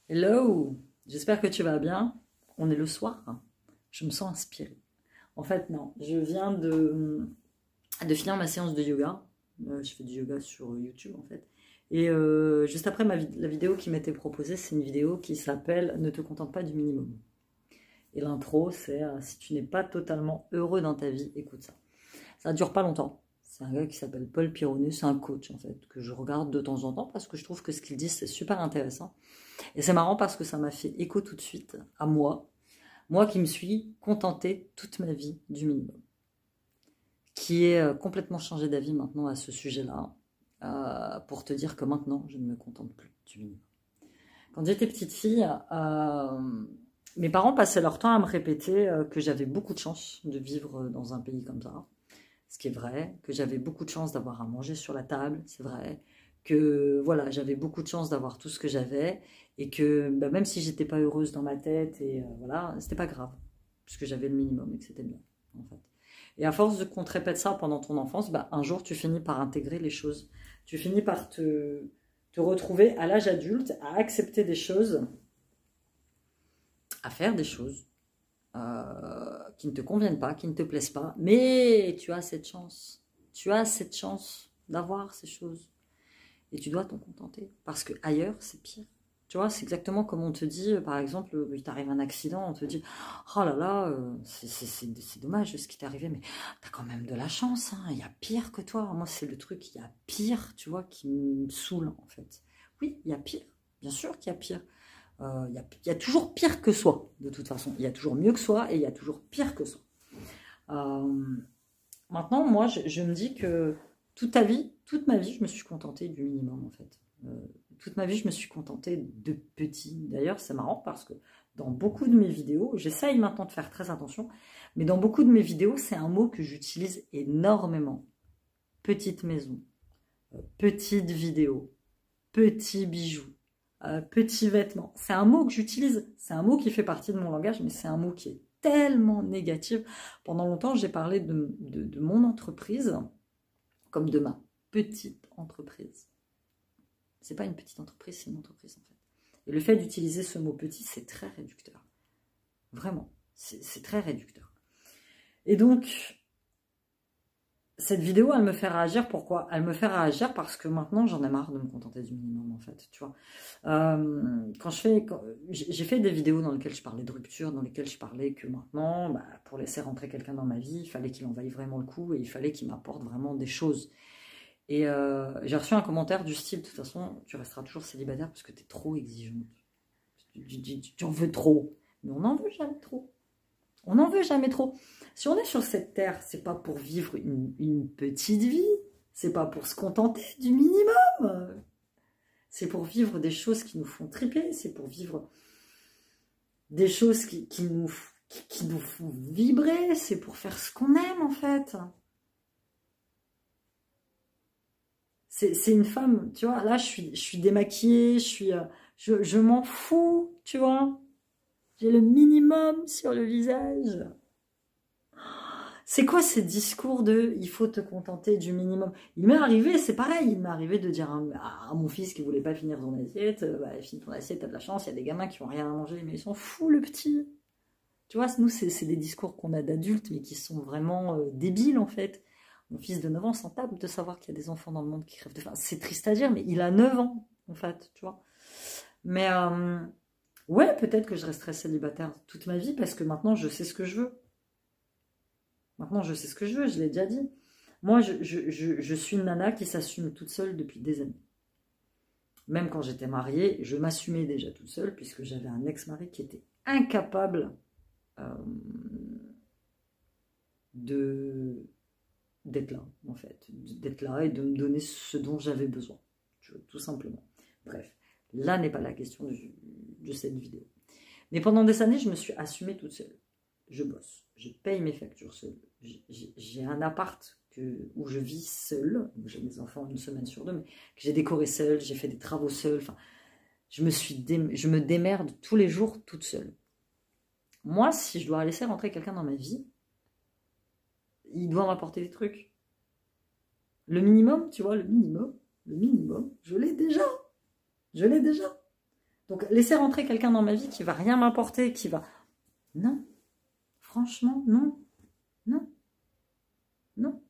Hello, j'espère que tu vas bien. On est le soir, je me sens inspirée. En fait, non, je viens de finir ma séance de yoga. Je fais du yoga sur YouTube en fait. Et juste après la vidéo qui m'était proposée, c'est une vidéo qui s'appelle Ne te contente pas du minimum. Et l'intro, c'est si tu n'es pas totalement heureux dans ta vie, écoute ça. Ça dure pas longtemps. C'est un gars qui s'appelle Paul Pironnet, c'est un coach en fait, que je regarde de temps en temps parce que je trouve que ce qu'il dit c'est super intéressant. Et c'est marrant parce que ça m'a fait écho tout de suite à moi qui me suis contentée toute ma vie du minimum, qui ai complètement changé d'avis maintenant à ce sujet-là, pour te dire que maintenant je ne me contente plus du minimum. Quand j'étais petite fille, mes parents passaient leur temps à me répéter que j'avais beaucoup de chance de vivre dans un pays comme ça, ce qui est vrai, que j'avais beaucoup de chance d'avoir à manger sur la table, c'est vrai, que voilà, j'avais beaucoup de chance d'avoir tout ce que j'avais, et que bah, même si j'étais pas heureuse dans ma tête, et voilà, c'était pas grave, puisque j'avais le minimum et que c'était bien, en fait. Et à force de qu'on te répète ça pendant ton enfance, bah, un jour tu finis par intégrer les choses. Tu finis par te retrouver à l'âge adulte, à accepter des choses, à faire des choses qui ne te conviennent pas, qui ne te plaisent pas, mais tu as cette chance. Tu as cette chance d'avoir ces choses. Et tu dois t'en contenter. Parce que ailleurs, c'est pire. Tu vois, c'est exactement comme on te dit, par exemple, il t'arrive un accident, on te dit, oh là là, c'est dommage ce qui t'est arrivé, mais t'as quand même de la chance, hein, il y a pire que toi. Moi, c'est le truc, il y a pire, tu vois, qui me saoule, en fait. Oui, il y a pire, bien sûr qu'il y a pire. Il y a toujours pire que soi, de toute façon. Il y a toujours mieux que soi et il y a toujours pire que soi. Euh, Maintenant, moi, je me dis que toute ma vie, je me suis contentée du minimum, en fait. Toute ma vie, je me suis contentée de petit. D'ailleurs, c'est marrant parce que dans beaucoup de mes vidéos, j'essaye maintenant de faire très attention, mais dans beaucoup de mes vidéos, c'est un mot que j'utilise énormément. Petite maison, petite vidéo, petit bijou, petit vêtement. C'est un mot que j'utilise, c'est un mot qui fait partie de mon langage, mais c'est un mot qui est tellement négatif. Pendant longtemps, j'ai parlé de mon entreprise comme de ma petite entreprise. C'est pas une petite entreprise, c'est une entreprise en fait. Et le fait d'utiliser ce mot petit, c'est très réducteur. Vraiment, c'est très réducteur. Et donc, cette vidéo, elle me fait réagir. Pourquoi? Elle me fait réagir parce que maintenant, j'en ai marre de me contenter du minimum, en fait, tu vois. J'ai fait des vidéos dans lesquelles je parlais de rupture, dans lesquelles je parlais que maintenant, bah, pour laisser rentrer quelqu'un dans ma vie, il fallait qu'il en vaille vraiment le coup et il fallait qu'il m'apporte vraiment des choses. Et j'ai reçu un commentaire du style, de toute façon, tu resteras toujours célibataire parce que tu es trop exigeante. Tu en veux trop. Mais on n'en veut jamais trop. On n'en veut jamais trop. Si on est sur cette terre, c'est pas pour vivre une petite vie, c'est pas pour se contenter du minimum. C'est pour vivre des choses qui nous font triper, c'est pour vivre des choses qui nous font vibrer, c'est pour faire ce qu'on aime en fait. C'est une femme, tu vois, là je suis démaquillée, je m'en fous, tu vois. J'ai le minimum sur le visage. C'est quoi ces discours de « il faut te contenter du minimum » Il m'est arrivé, c'est pareil, il m'est arrivé de dire à mon fils qui voulait pas finir son assiette, bah, finis ton assiette, t'as de la chance, il y a des gamins qui ont rien à manger, mais ils s'en foutent le petit. Tu vois, nous c'est des discours qu'on a d'adultes, mais qui sont vraiment débiles en fait. Mon fils de 9 ans s'en tape de savoir qu'il y a des enfants dans le monde qui crèvent de faim. C'est triste à dire, mais il a 9 ans en fait, tu vois. Mais ouais, peut-être que je resterai célibataire toute ma vie parce que maintenant je sais ce que je veux. Maintenant, je sais ce que je veux, je l'ai déjà dit. Moi, je suis une nana qui s'assume toute seule depuis des années. Même quand j'étais mariée, je m'assumais déjà toute seule, puisque j'avais un ex-mari qui était incapable d'être là, en fait. D'être là et de me donner ce dont j'avais besoin, tout simplement. Bref, là n'est pas la question de cette vidéo. Mais pendant des années, je me suis assumée toute seule. Je bosse, je paye mes factures seule. J'ai un appart où je vis seule, j'ai mes enfants une semaine sur deux, mais que j'ai décoré seule, j'ai fait des travaux seule. Enfin, je me démerde tous les jours toute seule. Moi, si je dois laisser rentrer quelqu'un dans ma vie, il doit m'apporter des trucs. Le minimum, tu vois, le minimum, je l'ai déjà. Je l'ai déjà. Donc, laisser rentrer quelqu'un dans ma vie qui va rien m'apporter, qui va... Non. Franchement, non. Non. Non.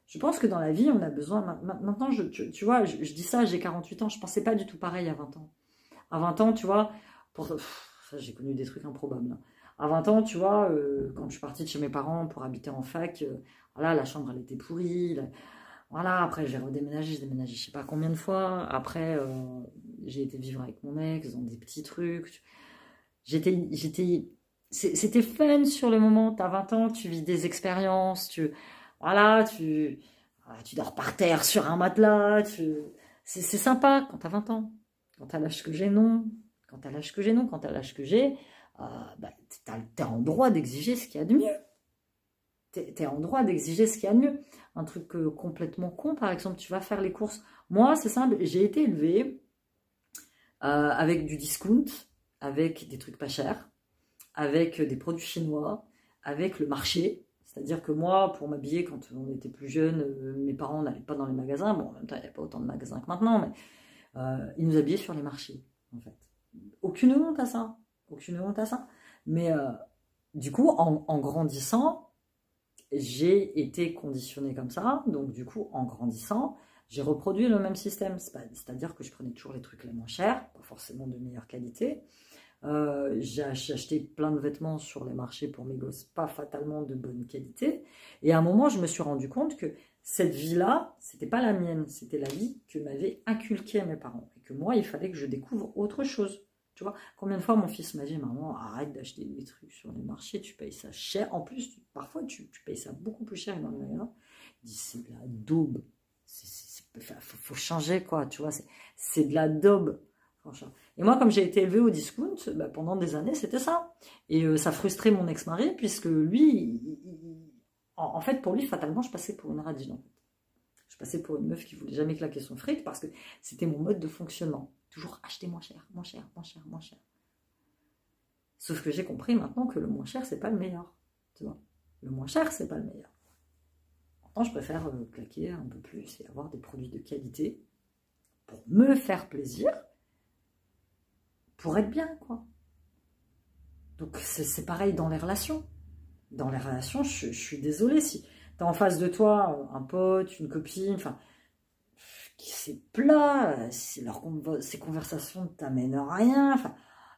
Je pense que dans la vie, on a besoin... Maintenant, tu vois, je dis ça, j'ai 48 ans, je pensais pas du tout pareil à 20 ans. À 20 ans, tu vois, j'ai connu des trucs improbables. Hein. À 20 ans, tu vois, quand je suis partie de chez mes parents pour habiter en fac, voilà, la chambre, elle était pourrie. Voilà, après, j'ai redéménagé, j'ai déménagé je sais pas combien de fois. Après, j'ai été vivre avec mon ex dans des petits trucs. C'était fun sur le moment. T'as 20 ans, tu vis des expériences, voilà, tu dors par terre sur un matelas. C'est sympa quand t'as 20 ans. Quand t'as l'âge que j'ai, non. Quand t'as l'âge que j'ai, non. Quand t'as l'âge que j'ai, bah, t'es en droit d'exiger ce qu'il y a de mieux. T'es en droit d'exiger ce qu'il y a de mieux. Un truc complètement con, par exemple, tu vas faire les courses. Moi, c'est simple, j'ai été élevée avec du discount, avec des trucs pas chers, avec des produits chinois, avec le marché. C'est-à-dire que moi, pour m'habiller, quand on était plus jeune, mes parents n'allaient pas dans les magasins. Bon, en même temps, il n'y avait pas autant de magasins que maintenant, mais ils nous habillaient sur les marchés, en fait. Aucune honte à ça. Aucune honte à ça. Mais du coup, en grandissant, j'ai été conditionnée comme ça. Donc, du coup, en grandissant, j'ai reproduit le même système. C'est-à-dire que je prenais toujours les trucs les moins chers, pas forcément de meilleure qualité. J'ai acheté plein de vêtements sur les marchés pour mes gosses, pas fatalement de bonne qualité. Et à un moment, je me suis rendu compte que cette vie-là, c'était pas la mienne, c'était la vie que m'avaient inculquée mes parents. Et que moi, il fallait que je découvre autre chose. Tu vois, combien de fois mon fils m'a dit, maman, arrête d'acheter des trucs sur les marchés, tu payes ça cher. En plus, parfois, tu payes ça beaucoup plus cher dans le magasin. Il dit, c'est de la daube. Faut changer, quoi, tu vois, c'est de la daube. Franchement. Et moi, comme j'ai été élevée au discount, bah, pendant des années, c'était ça. Et ça frustrait mon ex-mari, puisque lui, en fait, pour lui, fatalement, je passais pour une radine. En fait. Je passais pour une meuf qui voulait jamais claquer son fric, parce que c'était mon mode de fonctionnement. Toujours acheter moins cher, moins cher, moins cher, moins cher. Sauf que j'ai compris maintenant que le moins cher, c'est pas le meilleur. Tu vois, le moins cher, c'est pas le meilleur. Maintenant, je préfère claquer un peu plus et avoir des produits de qualité pour me faire plaisir, pour être bien, quoi. Donc, c'est pareil dans les relations. Dans les relations, je suis désolée, si tu as en face de toi un pote, une copine, enfin, c'est plat, ces conversations ne t'amènent à rien, enfin,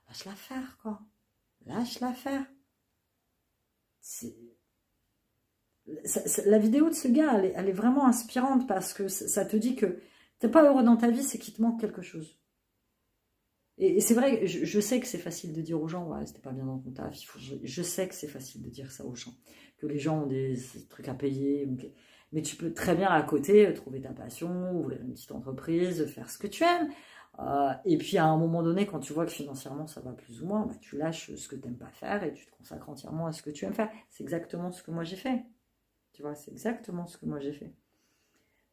lâche-la faire, quoi. Lâche-la faire. La vidéo de ce gars, elle est vraiment inspirante parce que ça te dit que t'es pas heureux dans ta vie, c'est qu'il te manque quelque chose. Et c'est vrai, je sais que c'est facile de dire aux gens, ouais, c'était pas bien dans ton taf. Je sais que c'est facile de dire ça aux gens, que les gens ont des trucs à payer. Okay. Mais tu peux très bien à côté trouver ta passion, ouvrir une petite entreprise, faire ce que tu aimes. Et puis à un moment donné, quand tu vois que financièrement ça va plus ou moins, bah, tu lâches ce que tu n'aimes pas faire et tu te consacres entièrement à ce que tu aimes faire. C'est exactement ce que moi j'ai fait. Tu vois, c'est exactement ce que moi j'ai fait.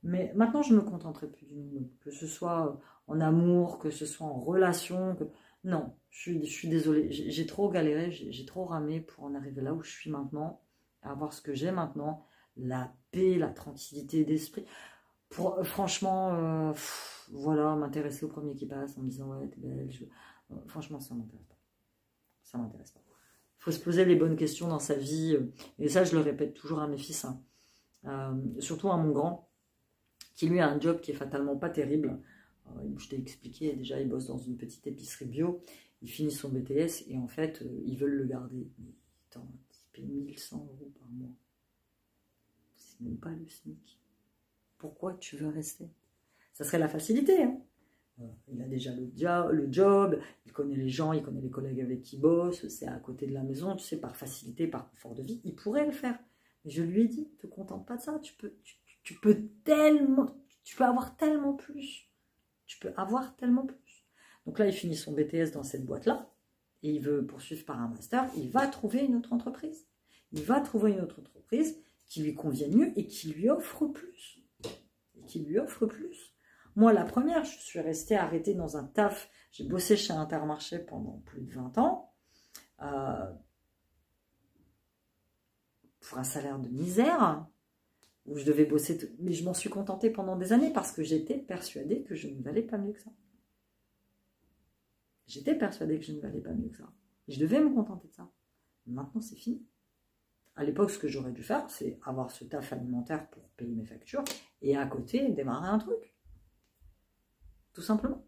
Mais maintenant, je me contenterai plus du minimum. Que ce soit en amour, que ce soit en relation. Non, je suis désolée. J'ai trop galéré, j'ai trop ramé pour en arriver là où je suis maintenant, à avoir ce que j'ai maintenant, la paix, la tranquillité d'esprit. Franchement, voilà, m'intéresser au premier qui passe en me disant ouais, t'es belle. Franchement, ça m'intéresse pas. Ça m'intéresse pas. Il faut se poser les bonnes questions dans sa vie. Et ça, je le répète toujours à mes fils. Hein. Surtout à mon grand, qui lui a un job qui est fatalement pas terrible. Je t'ai expliqué, déjà, il bosse dans une petite épicerie bio. Il finit son BTS et en fait, ils veulent le garder. Mais attends, il paye 1100 € par mois. C'est même pas le SMIC. Pourquoi tu veux rester? Ça serait la facilité, hein. Il a déjà le job, il connaît les gens, il connaît les collègues avec qui il bosse, c'est à côté de la maison, tu sais, par facilité, par confort de vie, il pourrait le faire. Mais je lui ai dit, ne te contente pas de ça, tu peux avoir tellement plus. Tu peux avoir tellement plus. Donc là, il finit son BTS dans cette boîte-là, et il veut poursuivre par un master, il va trouver une autre entreprise. Il va trouver une autre entreprise qui lui convienne mieux et qui lui offre plus. Moi, la première, je suis restée arrêtée dans un taf. J'ai bossé chez Intermarché pendant plus de 20 ans. Pour un salaire de misère, où je devais bosser. Mais je m'en suis contentée pendant des années parce que j'étais persuadée que je ne valais pas mieux que ça. J'étais persuadée que je ne valais pas mieux que ça. Je devais me contenter de ça. Maintenant, c'est fini. À l'époque, ce que j'aurais dû faire, c'est avoir ce taf alimentaire pour payer mes factures et à côté, démarrer un truc. Tout simplement.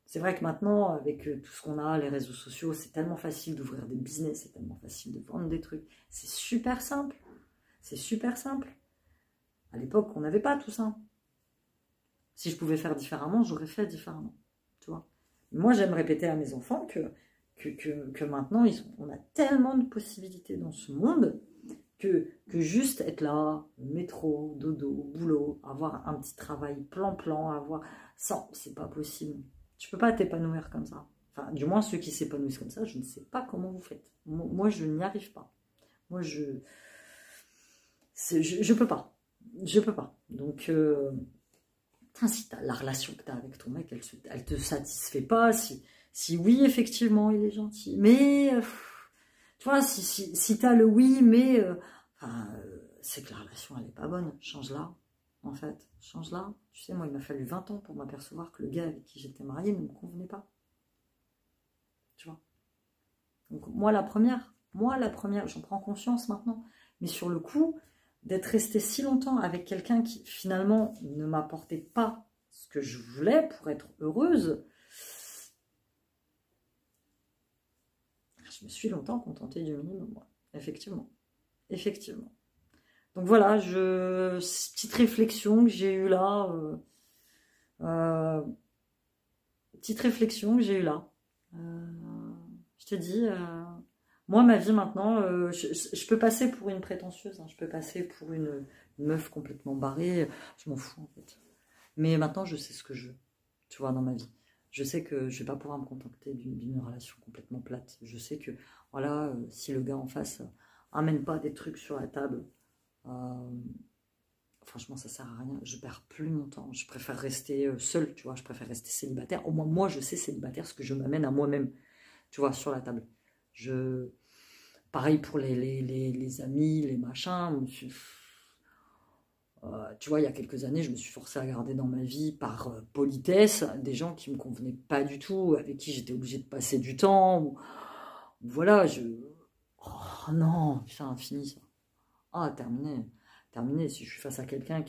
C'est vrai que maintenant, avec tout ce qu'on a, les réseaux sociaux, c'est tellement facile d'ouvrir des business, c'est tellement facile de vendre des trucs. C'est super simple. C'est super simple. À l'époque, on n'avait pas tout ça. Si je pouvais faire différemment, j'aurais fait différemment. Tu vois. Moi, j'aime répéter à mes enfants que maintenant, on a tellement de possibilités dans ce monde que juste être là, métro, dodo, boulot, avoir un petit travail plan-plan, avoir... Ça, c'est pas possible. Tu peux pas t'épanouir comme ça. Enfin, du moins, ceux qui s'épanouissent comme ça, je ne sais pas comment vous faites. Moi, je n'y arrive pas. Moi, je peux pas. Je peux pas. Donc, si la relation que tu as avec ton mec, elle te satisfait pas, si oui, effectivement, il est gentil, mais, tu vois, si tu as le oui, mais, c'est que la relation, elle est pas bonne. Change-la, en fait. Change-la. Tu sais, moi, il m'a fallu 20 ans pour m'apercevoir que le gars avec qui j'étais mariée ne me convenait pas. Tu vois. Donc, moi, la première, j'en prends conscience maintenant. Mais sur le coup, d'être restée si longtemps avec quelqu'un qui, finalement, ne m'apportait pas ce que je voulais pour être heureuse, je me suis longtemps contentée du minimum, moi. Effectivement. Effectivement. Donc voilà, petite réflexion que j'ai eue là. Petite réflexion que j'ai eue là. Je te dis, moi, ma vie maintenant, je peux passer pour une prétentieuse, hein, je peux passer pour une meuf complètement barrée, je m'en fous en fait. Mais maintenant, je sais ce que je veux, tu vois, dans ma vie. Je sais que je vais pas pouvoir me contenter d'une relation complètement plate. Je sais que, voilà, si le gars en face amène pas des trucs sur la table, franchement, ça sert à rien. Je perds plus mon temps. Je préfère rester seule, tu vois. Je préfère rester célibataire. Au moins, moi, je sais célibataire ce que je m'amène à moi-même, tu vois, sur la table. Pareil pour les amis, les machins. Tu vois, il y a quelques années, je me suis forcée à garder dans ma vie par politesse des gens qui me convenaient pas du tout, avec qui j'étais obligée de passer du temps. Voilà, oh non, putain, fini ça. Ah, terminé. Terminé. Si je suis face à quelqu'un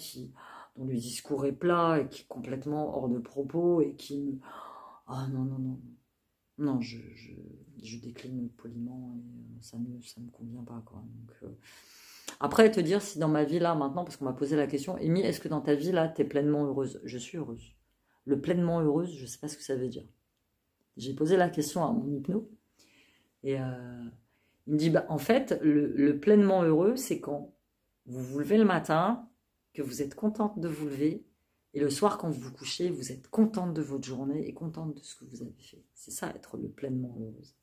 dont le discours est plat et qui est complètement hors de propos et qui... Ah non, non, non. Non, je décline poliment et ça me convient pas, quoi. Donc, après, te dire si dans ma vie là, maintenant, parce qu'on m'a posé la question, Amy, est-ce que dans ta vie là, tu es pleinement heureuse? Je suis heureuse. Le pleinement heureuse, je sais pas ce que ça veut dire. J'ai posé la question à mon hypno et il me dit, bah, en fait, le pleinement heureux, c'est quand vous vous levez le matin, que vous êtes contente de vous lever, et le soir, quand vous vous couchez, vous êtes contente de votre journée et contente de ce que vous avez fait. C'est ça, être le pleinement heureuse.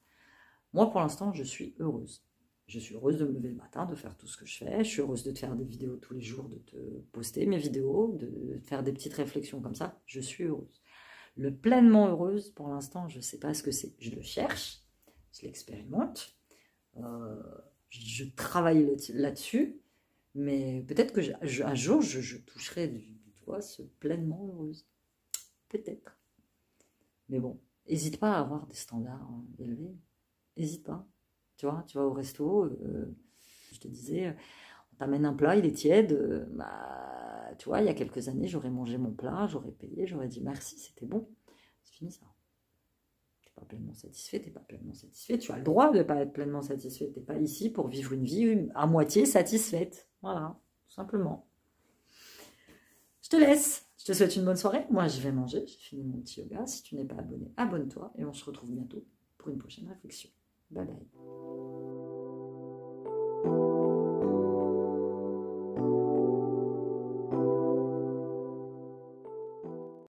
Moi, pour l'instant, je suis heureuse. Je suis heureuse de me lever le matin, de faire tout ce que je fais. Je suis heureuse de te faire des vidéos tous les jours, de te poster mes vidéos, de faire des petites réflexions comme ça. Je suis heureuse. Le pleinement heureuse, pour l'instant, je ne sais pas ce que c'est. Je le cherche, je l'expérimente, je travaille là-dessus, mais peut-être qu'un jour, je toucherai du doigt ce pleinement heureuse. Peut-être. Mais bon, n'hésite pas à avoir des standards élevés. N'hésite pas. Tu vois, tu vas au resto, je te disais, on t'amène un plat, il est tiède. Bah, tu vois, il y a quelques années, j'aurais mangé mon plat, j'aurais payé, j'aurais dit merci, c'était bon. C'est fini ça. Tu n'es pas pleinement satisfait, tu n'es pas pleinement satisfait. Tu as le droit de ne pas être pleinement satisfait. Tu n'es pas ici pour vivre une vie à moitié satisfaite. Voilà, tout simplement. Je te laisse. Je te souhaite une bonne soirée. Moi, je vais manger. J'ai fini mon petit yoga. Si tu n'es pas abonné, abonne-toi. Et on se retrouve bientôt pour une prochaine réflexion. Bye bye.